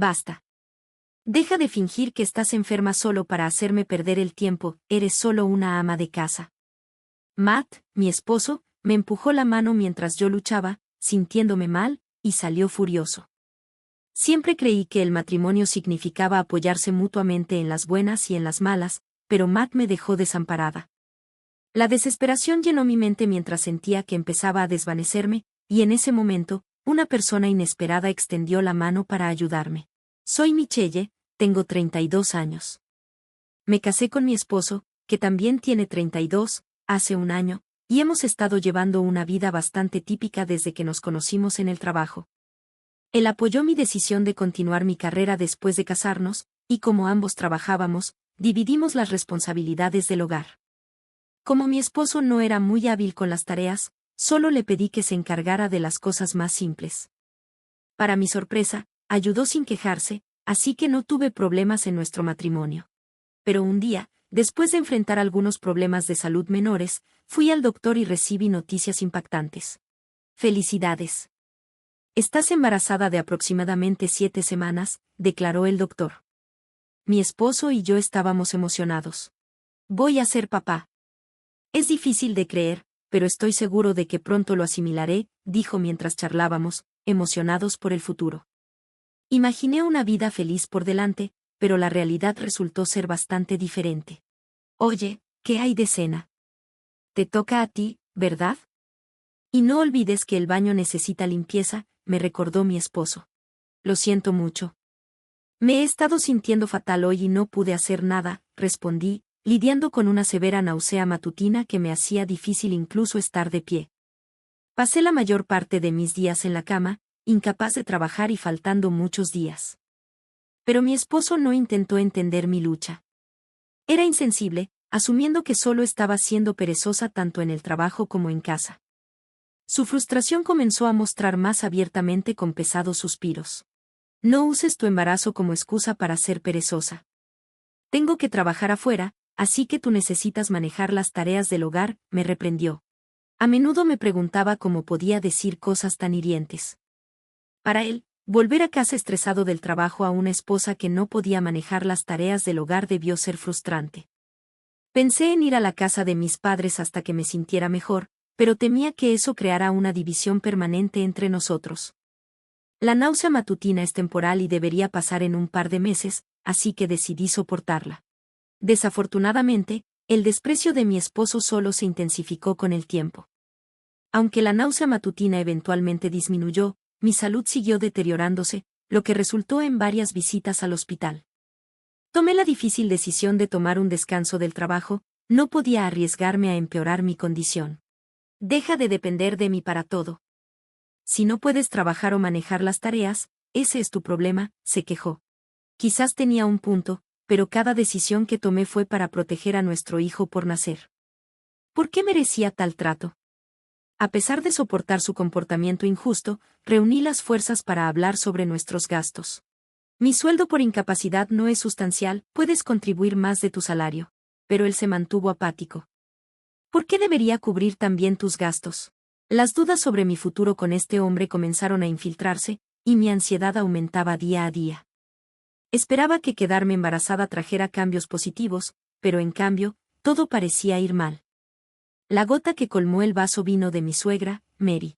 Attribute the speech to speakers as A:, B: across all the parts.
A: Basta. Deja de fingir que estás enferma solo para hacerme perder el tiempo, eres solo una ama de casa. Matt, mi esposo, me empujó la mano mientras yo luchaba, sintiéndome mal, y salió furioso. Siempre creí que el matrimonio significaba apoyarse mutuamente en las buenas y en las malas, pero Matt me dejó desamparada. La desesperación llenó mi mente mientras sentía que empezaba a desvanecerme, y en ese momento, una persona inesperada extendió la mano para ayudarme. Soy Michelle, tengo 32 años. Me casé con mi esposo, que también tiene 32, hace un año, y hemos estado llevando una vida bastante típica desde que nos conocimos en el trabajo. Él apoyó mi decisión de continuar mi carrera después de casarnos, y como ambos trabajábamos, dividimos las responsabilidades del hogar. Como mi esposo no era muy hábil con las tareas, solo le pedí que se encargara de las cosas más simples. Para mi sorpresa, ayudó sin quejarse, así que no tuve problemas en nuestro matrimonio. Pero un día, después de enfrentar algunos problemas de salud menores, fui al doctor y recibí noticias impactantes. ¡Felicidades! Estás embarazada de aproximadamente 7 semanas, declaró el doctor. Mi esposo y yo estábamos emocionados. Voy a ser papá. Es difícil de creer, pero estoy seguro de que pronto lo asimilaré, dijo mientras charlábamos, emocionados por el futuro. Imaginé una vida feliz por delante, pero la realidad resultó ser bastante diferente. Oye, ¿qué hay de cena? Te toca a ti, ¿verdad? Y no olvides que el baño necesita limpieza, me recordó mi esposo. Lo siento mucho. Me he estado sintiendo fatal hoy y no pude hacer nada, respondí, lidiando con una severa náusea matutina que me hacía difícil incluso estar de pie. Pasé la mayor parte de mis días en la cama, incapaz de trabajar y faltando muchos días. Pero mi esposo no intentó entender mi lucha. Era insensible, asumiendo que solo estaba siendo perezosa tanto en el trabajo como en casa. Su frustración comenzó a mostrar más abiertamente con pesados suspiros. No uses tu embarazo como excusa para ser perezosa. Tengo que trabajar afuera, así que tú necesitas manejar las tareas del hogar, me reprendió. A menudo me preguntaba cómo podía decir cosas tan hirientes. Para él, volver a casa estresado del trabajo a una esposa que no podía manejar las tareas del hogar debió ser frustrante. Pensé en ir a la casa de mis padres hasta que me sintiera mejor, pero temía que eso creara una división permanente entre nosotros. La náusea matutina es temporal y debería pasar en un par de meses, así que decidí soportarla. Desafortunadamente, el desprecio de mi esposo solo se intensificó con el tiempo. Aunque la náusea matutina eventualmente disminuyó, mi salud siguió deteriorándose, lo que resultó en varias visitas al hospital. Tomé la difícil decisión de tomar un descanso del trabajo, no podía arriesgarme a empeorar mi condición. Deja de depender de mí para todo. Si no puedes trabajar o manejar las tareas, ese es tu problema, se quejó. Quizás tenía un punto, pero cada decisión que tomé fue para proteger a nuestro hijo por nacer. ¿Por qué merecía tal trato? A pesar de soportar su comportamiento injusto, reuní las fuerzas para hablar sobre nuestros gastos. Mi sueldo por incapacidad no es sustancial, puedes contribuir más de tu salario. Pero él se mantuvo apático. ¿Por qué debería cubrir también tus gastos? Las dudas sobre mi futuro con este hombre comenzaron a infiltrarse, y mi ansiedad aumentaba día a día. Esperaba que quedarme embarazada trajera cambios positivos, pero en cambio, todo parecía ir mal. La gota que colmó el vaso vino de mi suegra, Mary.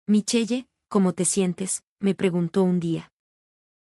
A: Michelle, ¿cómo te sientes?, me preguntó un día.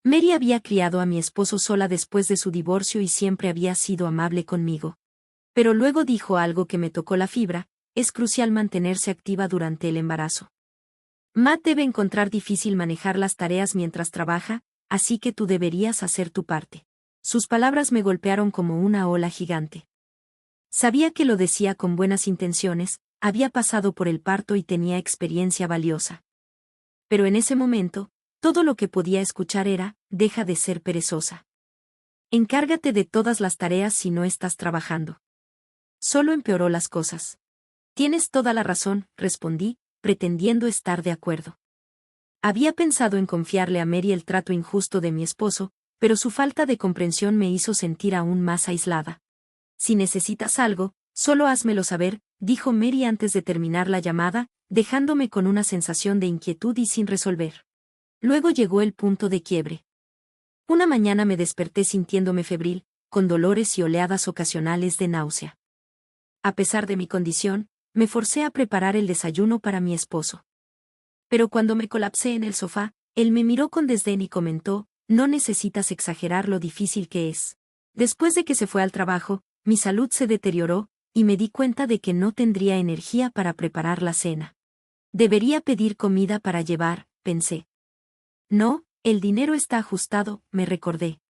A: Mary había criado a mi esposo sola después de su divorcio y siempre había sido amable conmigo. Pero luego dijo algo que me tocó la fibra: es crucial mantenerse activa durante el embarazo. Matt debe encontrar difícil manejar las tareas mientras trabaja, así que tú deberías hacer tu parte. Sus palabras me golpearon como una ola gigante. Sabía que lo decía con buenas intenciones, había pasado por el parto y tenía experiencia valiosa. Pero en ese momento, todo lo que podía escuchar era: deja de ser perezosa. Encárgate de todas las tareas si no estás trabajando. Solo empeoró las cosas. Tienes toda la razón, respondí, pretendiendo estar de acuerdo. Había pensado en confiarle a Mary el trato injusto de mi esposo, pero su falta de comprensión me hizo sentir aún más aislada. Si necesitas algo, solo házmelo saber, dijo Mary antes de terminar la llamada, dejándome con una sensación de inquietud y sin resolver. Luego llegó el punto de quiebre. Una mañana me desperté sintiéndome febril, con dolores y oleadas ocasionales de náusea. A pesar de mi condición, me forcé a preparar el desayuno para mi esposo. Pero cuando me colapsé en el sofá, él me miró con desdén y comentó: no necesitas exagerar lo difícil que es. Después de que se fue al trabajo, mi salud se deterioró, y me di cuenta de que no tendría energía para preparar la cena. Debería pedir comida para llevar, pensé. No, el dinero está ajustado, me recordé.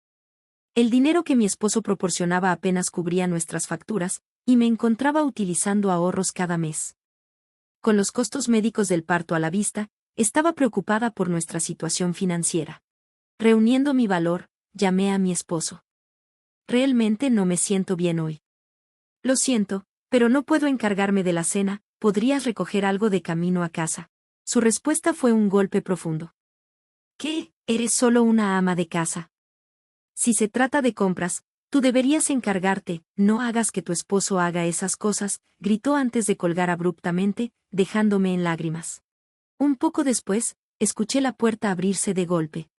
A: El dinero que mi esposo proporcionaba apenas cubría nuestras facturas, y me encontraba utilizando ahorros cada mes. Con los costos médicos del parto a la vista, estaba preocupada por nuestra situación financiera. Reuniendo mi valor, llamé a mi esposo. Realmente no me siento bien hoy. Lo siento, pero no puedo encargarme de la cena, ¿podrías recoger algo de camino a casa? Su respuesta fue un golpe profundo. ¿Qué? Eres solo una ama de casa. Si se trata de compras, tú deberías encargarte, no hagas que tu esposo haga esas cosas, gritó antes de colgar abruptamente, dejándome en lágrimas. Un poco después, escuché la puerta abrirse de golpe.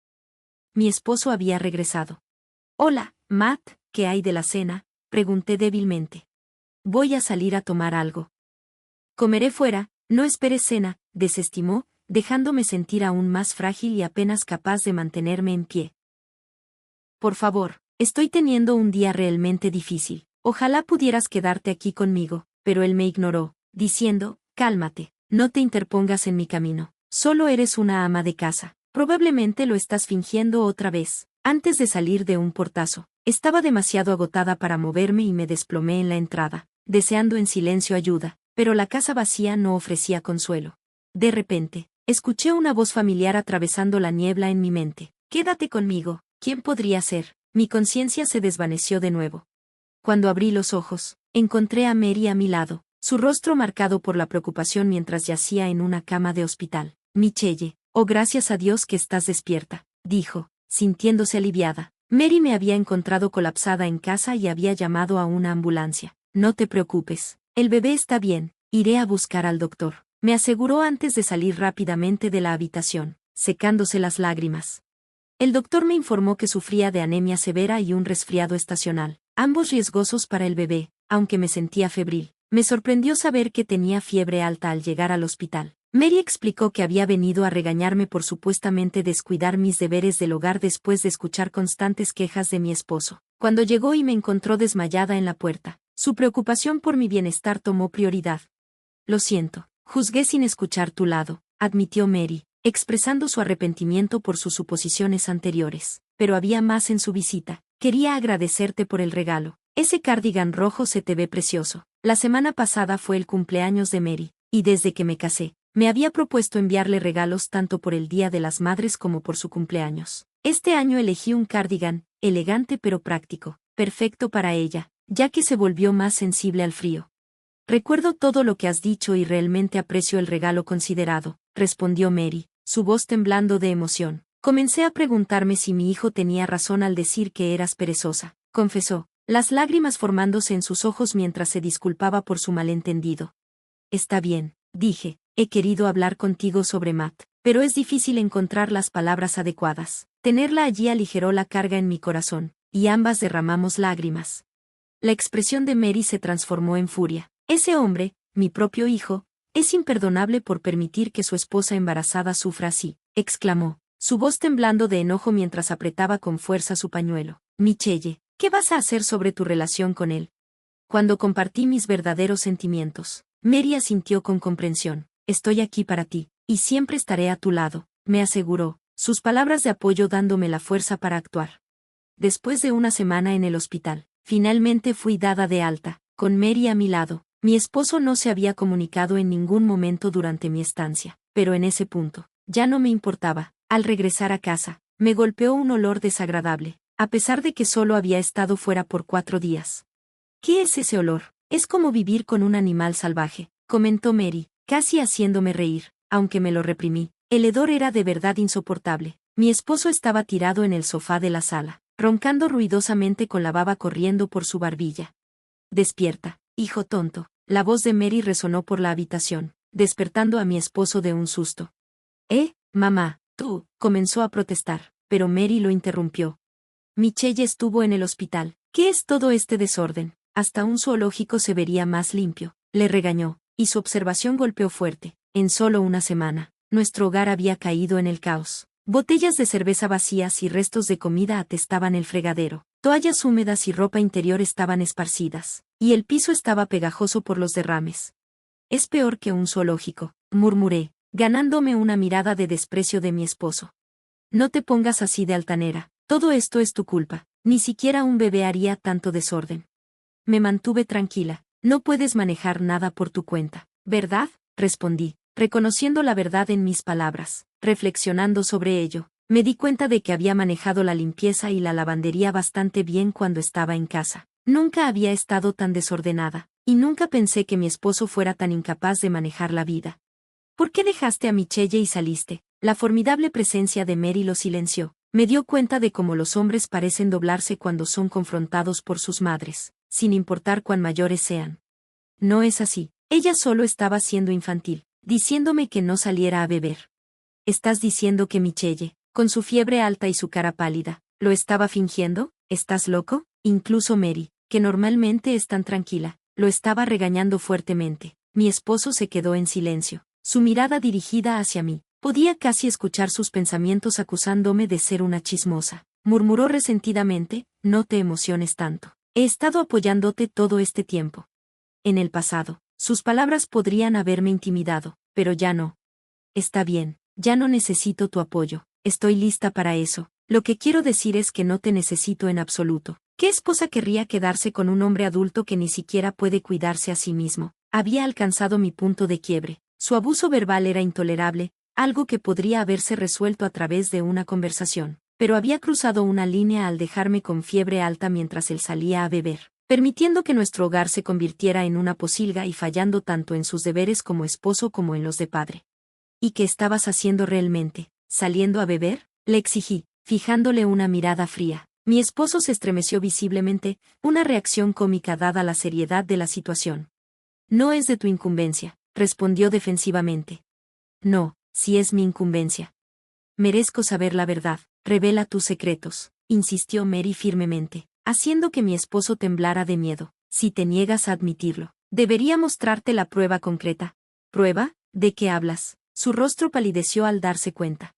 A: Mi esposo había regresado. Hola, Matt, ¿qué hay de la cena?, pregunté débilmente. Voy a salir a tomar algo. Comeré fuera, no esperes cena, desestimó, dejándome sentir aún más frágil y apenas capaz de mantenerme en pie. Por favor, estoy teniendo un día realmente difícil. Ojalá pudieras quedarte aquí conmigo, pero él me ignoró, diciendo: cálmate, no te interpongas en mi camino. Solo eres una ama de casa. Probablemente lo estás fingiendo otra vez. Antes de salir de un portazo, estaba demasiado agotada para moverme y me desplomé en la entrada, deseando en silencio ayuda, pero la casa vacía no ofrecía consuelo. De repente, escuché una voz familiar atravesando la niebla en mi mente. Quédate conmigo. ¿Quién podría ser? Mi conciencia se desvaneció de nuevo. Cuando abrí los ojos, encontré a Mary a mi lado, su rostro marcado por la preocupación mientras yacía en una cama de hospital. Michelle, oh, gracias a Dios que estás despierta, dijo, sintiéndose aliviada. Mary me había encontrado colapsada en casa y había llamado a una ambulancia. No te preocupes, el bebé está bien, iré a buscar al doctor, me aseguró antes de salir rápidamente de la habitación, secándose las lágrimas. El doctor me informó que sufría de anemia severa y un resfriado estacional, ambos riesgosos para el bebé, aunque me sentía febril. Me sorprendió saber que tenía fiebre alta al llegar al hospital. Mary explicó que había venido a regañarme por supuestamente descuidar mis deberes del hogar después de escuchar constantes quejas de mi esposo. Cuando llegó y me encontró desmayada en la puerta, su preocupación por mi bienestar tomó prioridad. Lo siento, juzgué sin escuchar tu lado, admitió Mary, expresando su arrepentimiento por sus suposiciones anteriores. Pero había más en su visita. Quería agradecerte por el regalo. Ese cardigan rojo se te ve precioso. La semana pasada fue el cumpleaños de Mary, y desde que me casé, me había propuesto enviarle regalos tanto por el Día de las Madres como por su cumpleaños. Este año elegí un cardigan, elegante pero práctico, perfecto para ella, ya que se volvió más sensible al frío. Recuerdo todo lo que has dicho y realmente aprecio el regalo considerado, respondió Mary, su voz temblando de emoción. Comencé a preguntarme si mi hijo tenía razón al decir que eras perezosa, confesó, las lágrimas formándose en sus ojos mientras se disculpaba por su malentendido. Está bien, dije, he querido hablar contigo sobre Matt, pero es difícil encontrar las palabras adecuadas. Tenerla allí aligeró la carga en mi corazón, y ambas derramamos lágrimas. La expresión de Mary se transformó en furia. Ese hombre, mi propio hijo, es imperdonable por permitir que su esposa embarazada sufra así, exclamó, su voz temblando de enojo mientras apretaba con fuerza su pañuelo. Michelle, ¿qué vas a hacer sobre tu relación con él? Cuando compartí mis verdaderos sentimientos, Mary asintió con comprensión. Estoy aquí para ti, y siempre estaré a tu lado, me aseguró, sus palabras de apoyo dándome la fuerza para actuar. Después de una semana en el hospital, finalmente fui dada de alta, con Mary a mi lado. Mi esposo no se había comunicado en ningún momento durante mi estancia, pero en ese punto, ya no me importaba. Al regresar a casa, me golpeó un olor desagradable, a pesar de que solo había estado fuera por 4 días. ¿Qué es ese olor? Es como vivir con un animal salvaje, comentó Mary, casi haciéndome reír, aunque me lo reprimí. El hedor era de verdad insoportable. Mi esposo estaba tirado en el sofá de la sala, roncando ruidosamente con la baba corriendo por su barbilla. Despierta, hijo tonto. La voz de Mary resonó por la habitación, despertando a mi esposo de un susto. Mamá, tú, comenzó a protestar, pero Mary lo interrumpió. Michelle estuvo en el hospital. ¿Qué es todo este desorden? Hasta un zoológico se vería más limpio. Le regañó, y su observación golpeó fuerte. En solo una semana, nuestro hogar había caído en el caos. Botellas de cerveza vacías y restos de comida atestaban el fregadero. Toallas húmedas y ropa interior estaban esparcidas, y el piso estaba pegajoso por los derrames. Es peor que un zoológico, murmuré, ganándome una mirada de desprecio de mi esposo. No te pongas así de altanera, todo esto es tu culpa, ni siquiera un bebé haría tanto desorden. Me mantuve tranquila, no puedes manejar nada por tu cuenta, ¿verdad? Respondí, reconociendo la verdad en mis palabras. Reflexionando sobre ello, me di cuenta de que había manejado la limpieza y la lavandería bastante bien cuando estaba en casa. Nunca había estado tan desordenada, y nunca pensé que mi esposo fuera tan incapaz de manejar la vida. ¿Por qué dejaste a Michelle y saliste? La formidable presencia de Mary lo silenció. Me dio cuenta de cómo los hombres parecen doblarse cuando son confrontados por sus madres, sin importar cuán mayores sean. No es así. Ella solo estaba siendo infantil, diciéndome que no saliera a beber. ¿Estás diciendo que Michelle, con su fiebre alta y su cara pálida, lo estaba fingiendo? ¿Estás loco? Incluso Mary, que normalmente es tan tranquila, lo estaba regañando fuertemente. Mi esposo se quedó en silencio, su mirada dirigida hacia mí. Podía casi escuchar sus pensamientos acusándome de ser una chismosa. Murmuró resentidamente, no te emociones tanto. He estado apoyándote todo este tiempo. En el pasado, sus palabras podrían haberme intimidado, pero ya no. Está bien, ya no necesito tu apoyo, estoy lista para eso. Lo que quiero decir es que no te necesito en absoluto. ¿Qué esposa querría quedarse con un hombre adulto que ni siquiera puede cuidarse a sí mismo? Había alcanzado mi punto de quiebre. Su abuso verbal era intolerable, algo que podría haberse resuelto a través de una conversación, pero había cruzado una línea al dejarme con fiebre alta mientras él salía a beber, permitiendo que nuestro hogar se convirtiera en una posilga y fallando tanto en sus deberes como esposo como en los de padre. ¿Y qué estabas haciendo realmente? ¿Saliendo a beber? Le exigí, fijándole una mirada fría. Mi esposo se estremeció visiblemente, una reacción cómica dada la seriedad de la situación. No es de tu incumbencia, respondió defensivamente. No, si es mi incumbencia. Merezco saber la verdad, revela tus secretos, insistió Mary firmemente, haciendo que mi esposo temblara de miedo. Si te niegas a admitirlo, debería mostrarte la prueba concreta. ¿Prueba? ¿De qué hablas? Su rostro palideció al darse cuenta.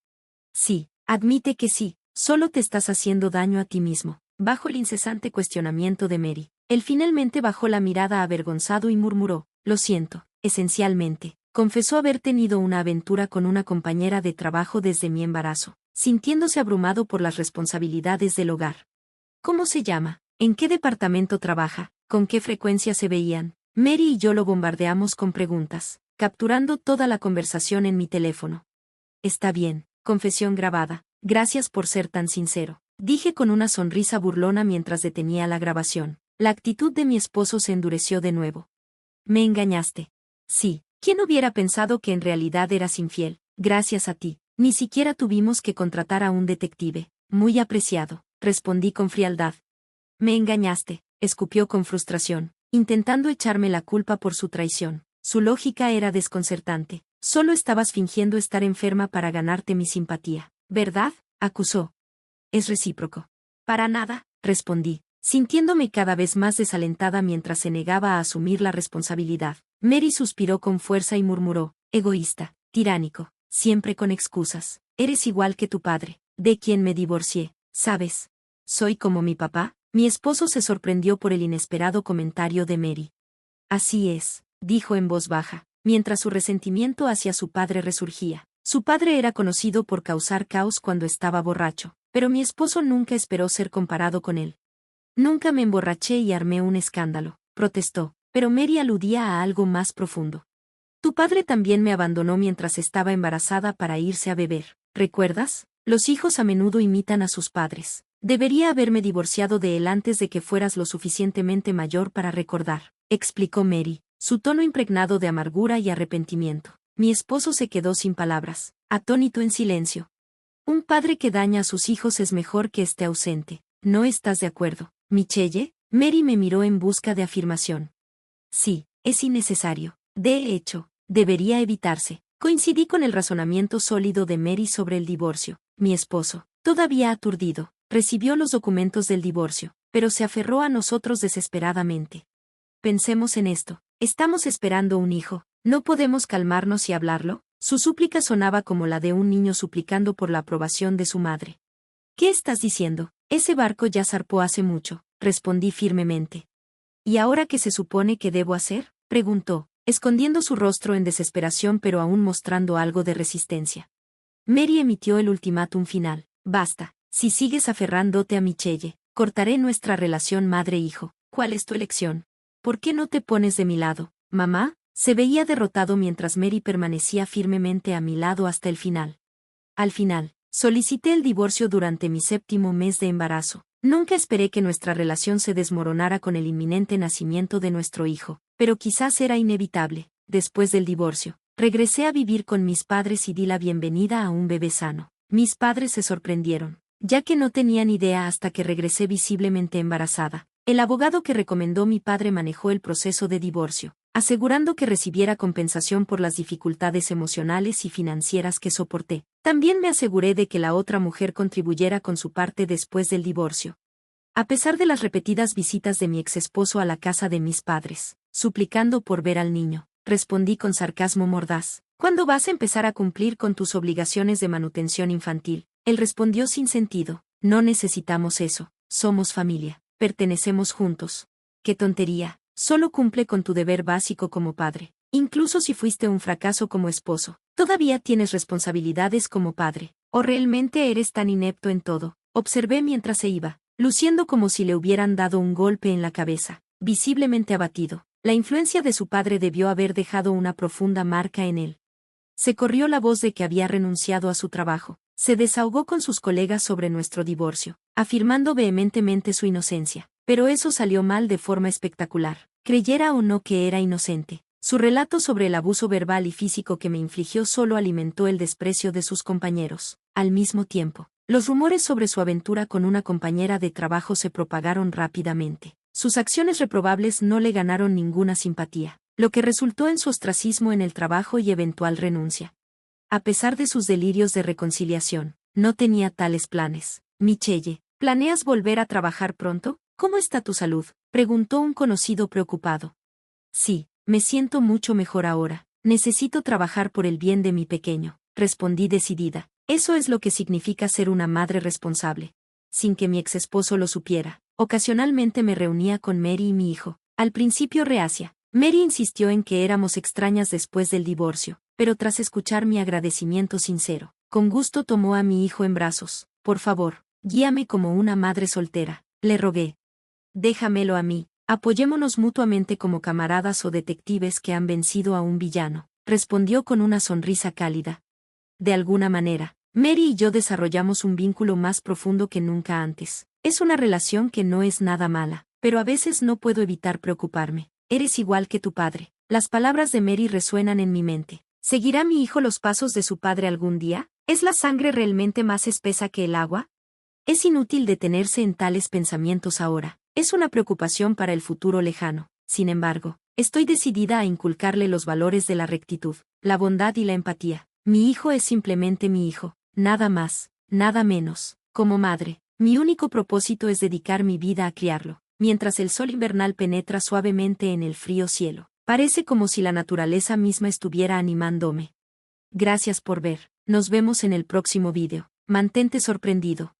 A: Sí, admite que sí, solo te estás haciendo daño a ti mismo. Bajo el incesante cuestionamiento de Mary, él finalmente bajó la mirada avergonzado y murmuró, lo siento, esencialmente. Confesó haber tenido una aventura con una compañera de trabajo desde mi embarazo, sintiéndose abrumado por las responsabilidades del hogar. ¿Cómo se llama? ¿En qué departamento trabaja? ¿Con qué frecuencia se veían? Mary y yo lo bombardeamos con preguntas, capturando toda la conversación en mi teléfono. Está bien, confesión grabada, gracias por ser tan sincero, dije con una sonrisa burlona mientras detenía la grabación. La actitud de mi esposo se endureció de nuevo. Me engañaste. Sí. ¿Quién hubiera pensado que en realidad eras infiel? Gracias a ti, ni siquiera tuvimos que contratar a un detective. Muy apreciado, respondí con frialdad. Me engañaste, escupió con frustración, intentando echarme la culpa por su traición. Su lógica era desconcertante. Solo estabas fingiendo estar enferma para ganarte mi simpatía, ¿verdad? Acusó. Es recíproco. Para nada, respondí, sintiéndome cada vez más desalentada mientras se negaba a asumir la responsabilidad. Mary suspiró con fuerza y murmuró, egoísta, tiránico, siempre con excusas. Eres igual que tu padre, de quien me divorcié, ¿sabes? ¿Soy como mi papá? Mi esposo se sorprendió por el inesperado comentario de Mary. Así es, dijo en voz baja, mientras su resentimiento hacia su padre resurgía. Su padre era conocido por causar caos cuando estaba borracho, pero mi esposo nunca esperó ser comparado con él. Nunca me emborraché y armé un escándalo, protestó, pero Mary aludía a algo más profundo. Tu padre también me abandonó mientras estaba embarazada para irse a beber, ¿recuerdas? Los hijos a menudo imitan a sus padres. Debería haberme divorciado de él antes de que fueras lo suficientemente mayor para recordar, explicó Mary, su tono impregnado de amargura y arrepentimiento. Mi esposo se quedó sin palabras, atónito en silencio. Un padre que daña a sus hijos es mejor que esté ausente. ¿No estás de acuerdo, Michelle? Mary me miró en busca de afirmación. Sí, es innecesario. De hecho, debería evitarse. Coincidí con el razonamiento sólido de Mary sobre el divorcio. Mi esposo, todavía aturdido, recibió los documentos del divorcio, pero se aferró a nosotros desesperadamente. Pensemos en esto. Estamos esperando un hijo. ¿No podemos calmarnos y hablarlo? Su súplica sonaba como la de un niño suplicando por la aprobación de su madre. ¿Qué estás diciendo? Ese barco ya zarpó hace mucho, respondí firmemente. ¿Y ahora qué se supone que debo hacer?, preguntó, escondiendo su rostro en desesperación pero aún mostrando algo de resistencia. Mary emitió el ultimátum final. Basta, si sigues aferrándote a Michelle, cortaré nuestra relación madre-hijo. ¿Cuál es tu elección? ¿Por qué no te pones de mi lado, mamá? Se veía derrotado mientras Mary permanecía firmemente a mi lado hasta el final. Al final, solicité el divorcio durante mi 7º mes de embarazo. Nunca esperé que nuestra relación se desmoronara con el inminente nacimiento de nuestro hijo, pero quizás era inevitable. Después del divorcio, regresé a vivir con mis padres y di la bienvenida a un bebé sano. Mis padres se sorprendieron, ya que no tenían idea hasta que regresé visiblemente embarazada. El abogado que recomendó mi padre manejó el proceso de divorcio, asegurando que recibiera compensación por las dificultades emocionales y financieras que soporté. También me aseguré de que la otra mujer contribuyera con su parte después del divorcio. A pesar de las repetidas visitas de mi exesposo a la casa de mis padres, suplicando por ver al niño, respondí con sarcasmo mordaz. ¿Cuándo vas a empezar a cumplir con tus obligaciones de manutención infantil? Él respondió sin sentido. No necesitamos eso, somos familia, pertenecemos juntos. ¡Qué tontería! Solo cumple con tu deber básico como padre. Incluso si fuiste un fracaso como esposo, todavía tienes responsabilidades como padre. ¿O realmente eres tan inepto en todo? Observé mientras se iba, luciendo como si le hubieran dado un golpe en la cabeza, visiblemente abatido. La influencia de su padre debió haber dejado una profunda marca en él. Se corrió la voz de que había renunciado a su trabajo. Se desahogó con sus colegas sobre nuestro divorcio, afirmando vehementemente su inocencia. Pero eso salió mal de forma espectacular. Creyera o no que era inocente, su relato sobre el abuso verbal y físico que me infligió solo alimentó el desprecio de sus compañeros. Al mismo tiempo, los rumores sobre su aventura con una compañera de trabajo se propagaron rápidamente. Sus acciones reprobables no le ganaron ninguna simpatía, lo que resultó en su ostracismo en el trabajo y eventual renuncia. A pesar de sus delirios de reconciliación, no tenía tales planes. Michelle, ¿planeas volver a trabajar pronto? ¿Cómo está tu salud?, preguntó un conocido preocupado. Sí, me siento mucho mejor ahora. Necesito trabajar por el bien de mi pequeño, respondí decidida. Eso es lo que significa ser una madre responsable. Sin que mi exesposo lo supiera, ocasionalmente me reunía con Mary y mi hijo. Al principio reacia, Mary insistió en que éramos extrañas después del divorcio, pero tras escuchar mi agradecimiento sincero, con gusto tomó a mi hijo en brazos. Por favor, guíame como una madre soltera, le rogué. Déjamelo a mí, apoyémonos mutuamente como camaradas o detectives que han vencido a un villano, respondió con una sonrisa cálida. De alguna manera, Mary y yo desarrollamos un vínculo más profundo que nunca antes. Es una relación que no es nada mala, pero a veces no puedo evitar preocuparme. Eres igual que tu padre. Las palabras de Mary resuenan en mi mente. ¿Seguirá mi hijo los pasos de su padre algún día? ¿Es la sangre realmente más espesa que el agua? Es inútil detenerse en tales pensamientos ahora. Es una preocupación para el futuro lejano. Sin embargo, estoy decidida a inculcarle los valores de la rectitud, la bondad y la empatía. Mi hijo es simplemente mi hijo, nada más, nada menos. Como madre, mi único propósito es dedicar mi vida a criarlo. Mientras el sol invernal penetra suavemente en el frío cielo, parece como si la naturaleza misma estuviera animándome. Gracias por ver. Nos vemos en el próximo vídeo. Mantente sorprendido.